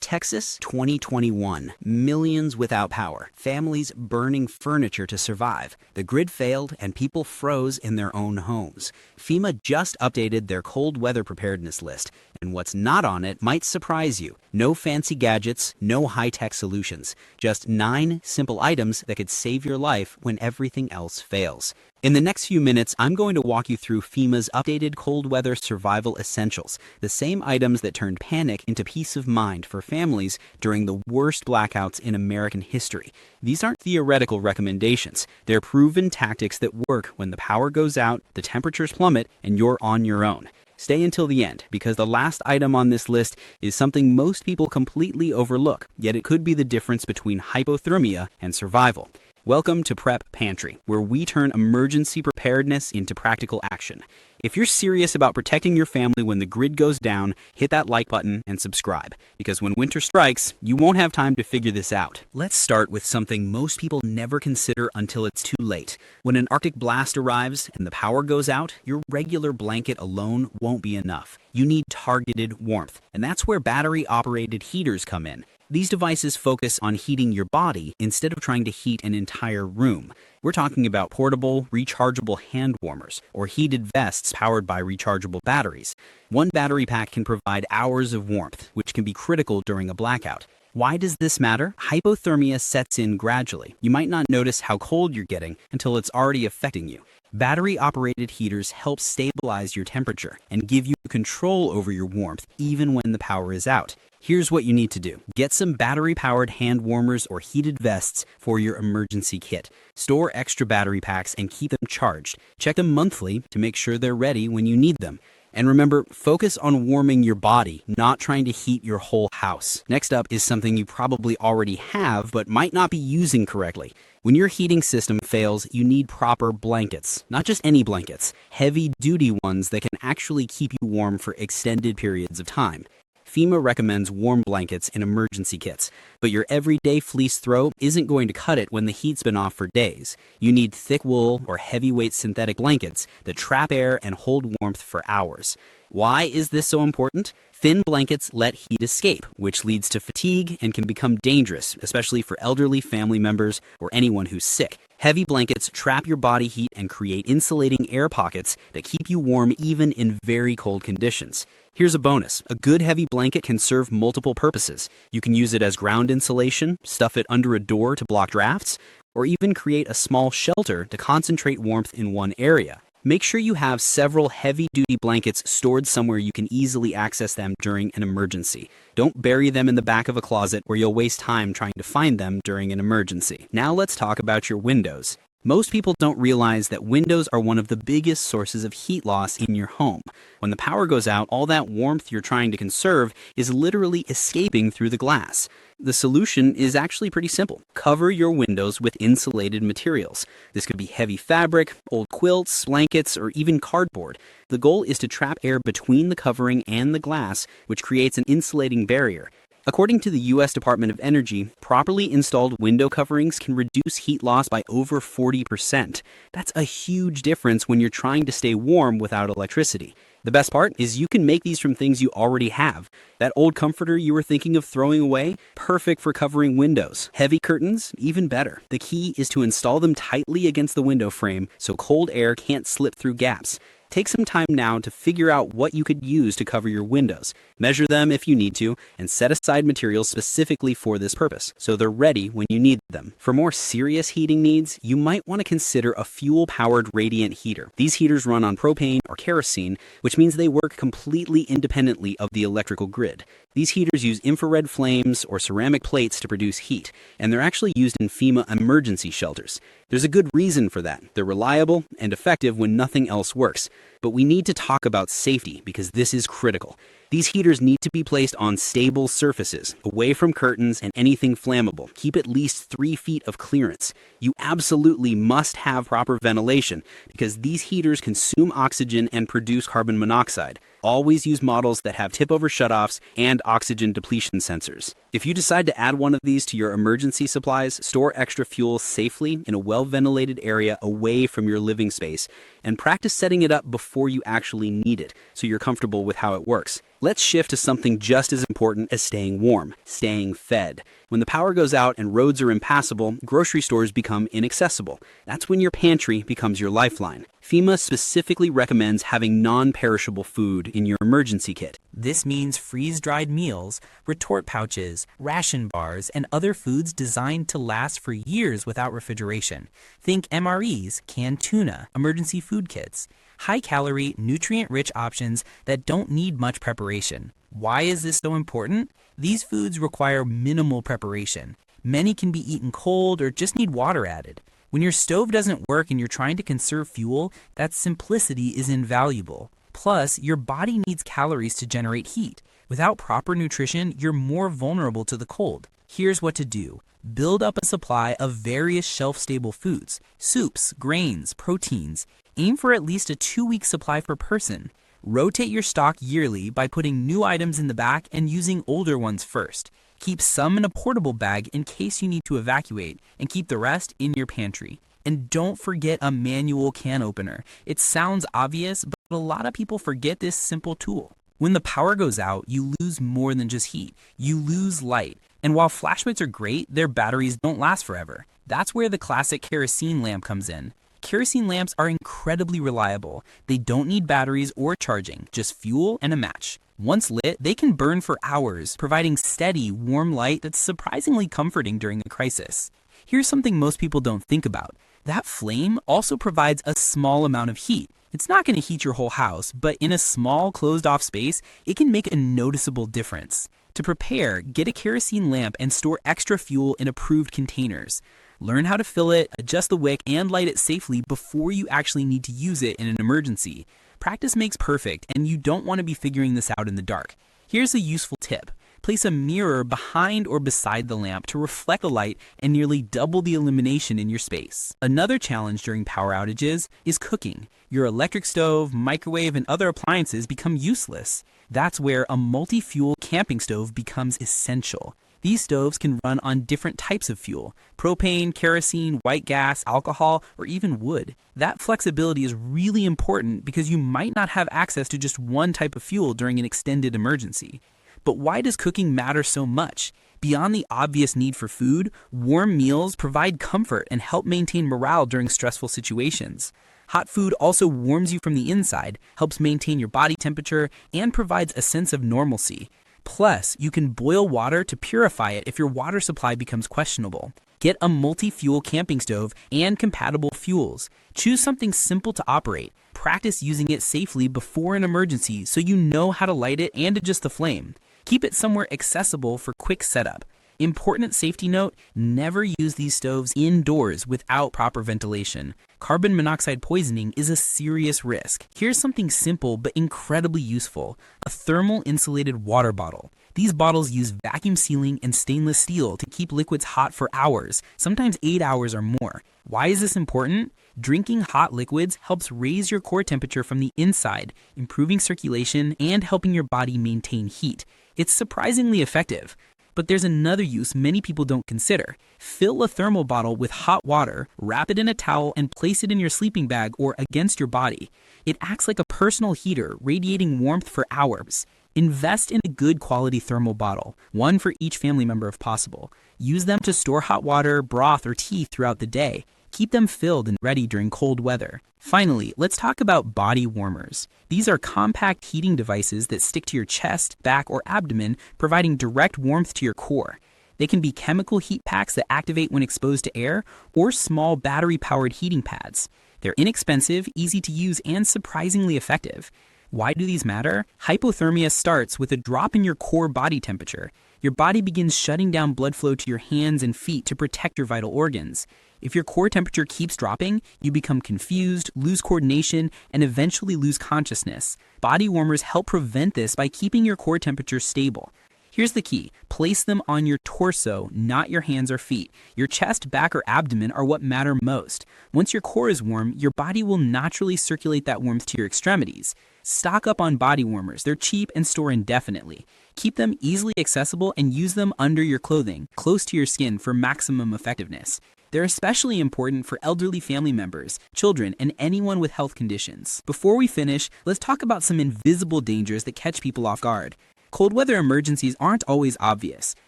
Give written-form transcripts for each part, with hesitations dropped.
Texas, 2021. Millions without power. Families burning furniture to survive. The grid failed and people froze in their own homes. FEMA just updated their cold weather preparedness list, and what's not on it might surprise you. No fancy gadgets, no high-tech solutions. Just 9 simple items that could save your life when everything else fails. In the next few minutes, I'm going to walk you through FEMA's updated cold weather survival essentials, the same items that turned panic into peace of mind for families during the worst blackouts in American history. These aren't theoretical recommendations. They're proven tactics that work when the power goes out, the temperatures plummet, and you're on your own. Stay until the end, because the last item on this list is something most people completely overlook, yet it could be the difference between hypothermia and survival. Welcome to Prep Pantry, where we turn emergency preparedness into practical action. If you're serious about protecting your family when the grid goes down, hit that like button and subscribe, because when winter strikes, you won't have time to figure this out. Let's start with something most people never consider until it's too late. When an Arctic blast arrives and the power goes out, your regular blanket alone won't be enough. You need targeted warmth, and that's where battery-operated heaters come in. These devices focus on heating your body instead of trying to heat an entire room. We're talking about portable, rechargeable hand warmers or heated vests powered by rechargeable batteries. One battery pack can provide hours of warmth, which can be critical during a blackout. Why does this matter? Hypothermia sets in gradually. You might not notice how cold you're getting until it's already affecting you. Battery-operated heaters help stabilize your temperature and give you control over your warmth even when the power is out. Here's what you need to do. Get some battery-powered hand warmers or heated vests for your emergency kit. Store extra battery packs and keep them charged. Check them monthly to make sure they're ready when you need them. And remember, focus on warming your body, not trying to heat your whole house. Next up is something you probably already have but might not be using correctly. When your heating system fails, you need proper blankets. Not just any blankets, heavy-duty ones that can actually keep you warm for extended periods of time. FEMA recommends warm blankets in emergency kits, but your everyday fleece throw isn't going to cut it when the heat's been off for days. You need thick wool or heavyweight synthetic blankets that trap air and hold warmth for hours. Why is this so important? Thin blankets let heat escape, which leads to fatigue and can become dangerous, especially for elderly family members or anyone who's sick. Heavy blankets trap your body heat and create insulating air pockets that keep you warm even in very cold conditions. Here's a bonus. A good heavy blanket can serve multiple purposes. You can use it as ground insulation, stuff it under a door to block drafts, or even create a small shelter to concentrate warmth in one area. Make sure you have several heavy-duty blankets stored somewhere you can easily access them during an emergency. Don't bury them in the back of a closet where you'll waste time trying to find them during an emergency. Now let's talk about your windows. Most people don't realize that windows are one of the biggest sources of heat loss in your home. When the power goes out, all that warmth you're trying to conserve is literally escaping through the glass. The solution is actually pretty simple. Cover your windows with insulated materials. This could be heavy fabric, old quilts, blankets, or even cardboard. The goal is to trap air between the covering and the glass, which creates an insulating barrier. According to the U.S. Department of Energy, properly installed window coverings can reduce heat loss by over 40%. That's a huge difference when you're trying to stay warm without electricity. The best part is you can make these from things you already have. That old comforter you were thinking of throwing away? Perfect for covering windows. Heavy curtains? Even better. The key is to install them tightly against the window frame so cold air can't slip through gaps. Take some time now to figure out what you could use to cover your windows. Measure them if you need to, and set aside materials specifically for this purpose, so they're ready when you need them. For more serious heating needs, you might want to consider a fuel-powered radiant heater. These heaters run on propane or kerosene, which means they work completely independently of the electrical grid. These heaters use infrared flames or ceramic plates to produce heat, and they're actually used in FEMA emergency shelters. There's a good reason for that. They're reliable and effective when nothing else works. But we need to talk about safety because this is critical. These heaters need to be placed on stable surfaces, away from curtains and anything flammable. Keep at least 3 feet of clearance. You absolutely must have proper ventilation because these heaters consume oxygen and produce carbon monoxide. Always use models that have tip-over shutoffs and oxygen depletion sensors. If you decide to add one of these to your emergency supplies, store extra fuel safely in a well-ventilated area away from your living space, and practice setting it up before you actually need it so you're comfortable with how it works. Let's shift to something just as important as staying warm, staying fed. When the power goes out and roads are impassable, grocery stores become inaccessible. That's when your pantry becomes your lifeline. FEMA specifically recommends having non-perishable food in your emergency kit. This means freeze-dried meals, retort pouches, ration bars, and other foods designed to last for years without refrigeration. Think MREs, canned tuna, emergency food kits. High-calorie, nutrient-rich options that don't need much preparation. Why is this so important? These foods require minimal preparation. Many can be eaten cold or just need water added. When your stove doesn't work and you're trying to conserve fuel, that simplicity is invaluable. Plus, your body needs calories to generate heat. Without proper nutrition, you're more vulnerable to the cold. Here's what to do. Build up a supply of various shelf-stable foods, soups, grains, proteins. Aim for at least a 2-week supply per person. Rotate your stock yearly by putting new items in the back and using older ones first. Keep some in a portable bag in case you need to evacuate, and keep the rest in your pantry. And don't forget a manual can opener. It sounds obvious, but a lot of people forget this simple tool. When the power goes out, you lose more than just heat. You lose light. And while flashlights are great, their batteries don't last forever. That's where the classic kerosene lamp comes in. Kerosene lamps are incredibly reliable. They don't need batteries or charging, just fuel and a match. Once lit, they can burn for hours, providing steady, warm light that's surprisingly comforting during a crisis. Here's something most people don't think about. That flame also provides a small amount of heat. It's not going to heat your whole house, but in a small, closed-off space, it can make a noticeable difference. To prepare, get a kerosene lamp and store extra fuel in approved containers. Learn how to fill it, adjust the wick, and light it safely before you actually need to use it in an emergency. Practice makes perfect, and you don't want to be figuring this out in the dark. Here's a useful tip. Place a mirror behind or beside the lamp to reflect the light and nearly double the illumination in your space. Another challenge during power outages is cooking. Your electric stove, microwave, and other appliances become useless. That's where a multi-fuel camping stove becomes essential. These stoves can run on different types of fuel: propane, kerosene, white gas, alcohol, or even wood. That flexibility is really important because you might not have access to just one type of fuel during an extended emergency. But why does cooking matter so much? Beyond the obvious need for food, warm meals provide comfort and help maintain morale during stressful situations. Hot food also warms you from the inside, helps maintain your body temperature, and provides a sense of normalcy. Plus, you can boil water to purify it if your water supply becomes questionable. Get a multi-fuel camping stove and compatible fuels. Choose something simple to operate. Practice using it safely before an emergency so you know how to light it and adjust the flame. Keep it somewhere accessible for quick setup. Important safety note, never use these stoves indoors without proper ventilation. Carbon monoxide poisoning is a serious risk. Here's something simple but incredibly useful: a thermal insulated water bottle. These bottles use vacuum sealing and stainless steel to keep liquids hot for hours, sometimes 8 hours or more. Why is this important? Drinking hot liquids helps raise your core temperature from the inside, improving circulation and helping your body maintain heat. It's surprisingly effective. But there's another use many people don't consider. Fill a thermal bottle with hot water, wrap it in a towel, and place it in your sleeping bag or against your body. It acts like a personal heater, radiating warmth for hours. Invest in a good quality thermal bottle, one for each family member if possible. Use them to store hot water, broth, or tea throughout the day. Keep them filled and ready during cold weather. Finally, let's talk about body warmers. These are compact heating devices that stick to your chest, back, or abdomen, providing direct warmth to your core. They can be chemical heat packs that activate when exposed to air, or small battery-powered heating pads. They're inexpensive, easy to use, and surprisingly effective. Why do these matter? Hypothermia starts with a drop in your core body temperature. Your body begins shutting down blood flow to your hands and feet to protect your vital organs. If your core temperature keeps dropping, you become confused, lose coordination, and eventually lose consciousness. Body warmers help prevent this by keeping your core temperature stable. Here's the key. Place them on your torso, not your hands or feet. Your chest, back, or abdomen are what matter most. Once your core is warm, your body will naturally circulate that warmth to your extremities. Stock up on body warmers. They're cheap and store indefinitely. Keep them easily accessible and use them under your clothing, close to your skin for maximum effectiveness. They're especially important for elderly family members, children, and anyone with health conditions. Before we finish, let's talk about some invisible dangers that catch people off guard. Cold weather emergencies aren't always obvious.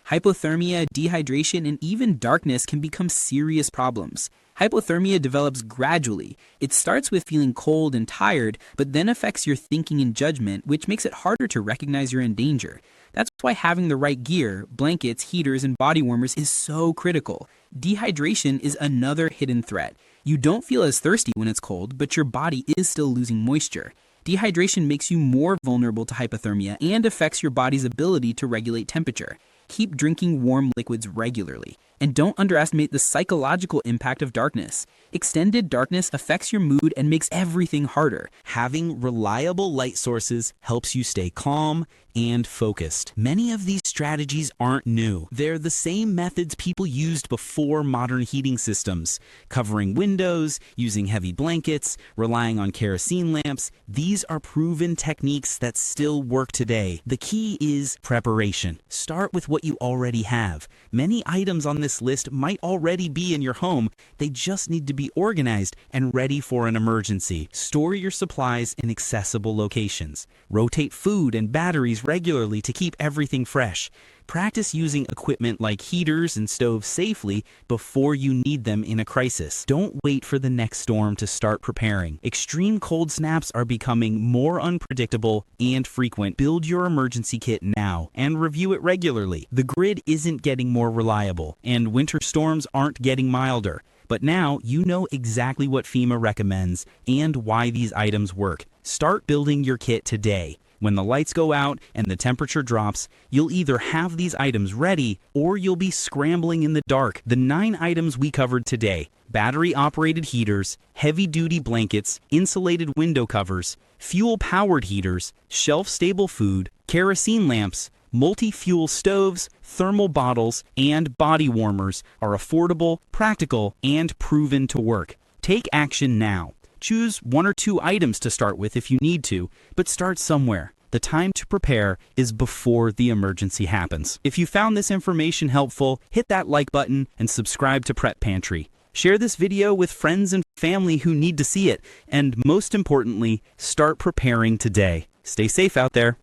Hypothermia, dehydration, and even darkness can become serious problems. Hypothermia develops gradually. It starts with feeling cold and tired, but then affects your thinking and judgment, which makes it harder to recognize you're in danger. That's why having the right gear, blankets, heaters, and body warmers is so critical. Dehydration is another hidden threat. You don't feel as thirsty when it's cold, but your body is still losing moisture. Dehydration makes you more vulnerable to hypothermia and affects your body's ability to regulate temperature. Keep drinking warm liquids regularly. And don't underestimate the psychological impact of darkness. Extended darkness affects your mood and makes everything harder. Having reliable light sources helps you stay calm and focused. Many of these strategies aren't new. They're the same methods people used before modern heating systems. Covering windows, using heavy blankets, relying on kerosene lamps. These are proven techniques that still work today. The key is preparation. Start with what you already have. Many items on this list might already be in your home. They just need to be organized and ready for an emergency. Store your supplies in accessible locations. Rotate food and batteries regularly to keep everything fresh. Practice using equipment like heaters and stoves safely before you need them in a crisis. Don't wait for the next storm to start preparing. Extreme cold snaps are becoming more unpredictable and frequent. Build your emergency kit now and review it regularly. The grid isn't getting more reliable, and winter storms aren't getting milder. But now you know exactly what FEMA recommends and why these items work. Start building your kit today. When the lights go out and the temperature drops, you'll either have these items ready or you'll be scrambling in the dark. The 9 items we covered today: battery-operated heaters, heavy-duty blankets, insulated window covers, fuel-powered heaters, shelf-stable food, kerosene lamps, multi-fuel stoves, thermal bottles, and body warmers are affordable, practical, and proven to work. Take action now. Choose 1 or 2 items to start with if you need to, but start somewhere. The time to prepare is before the emergency happens. If you found this information helpful, hit that like button and subscribe to Prep Pantry. Share this video with friends and family who need to see it, and most importantly, start preparing today. Stay safe out there.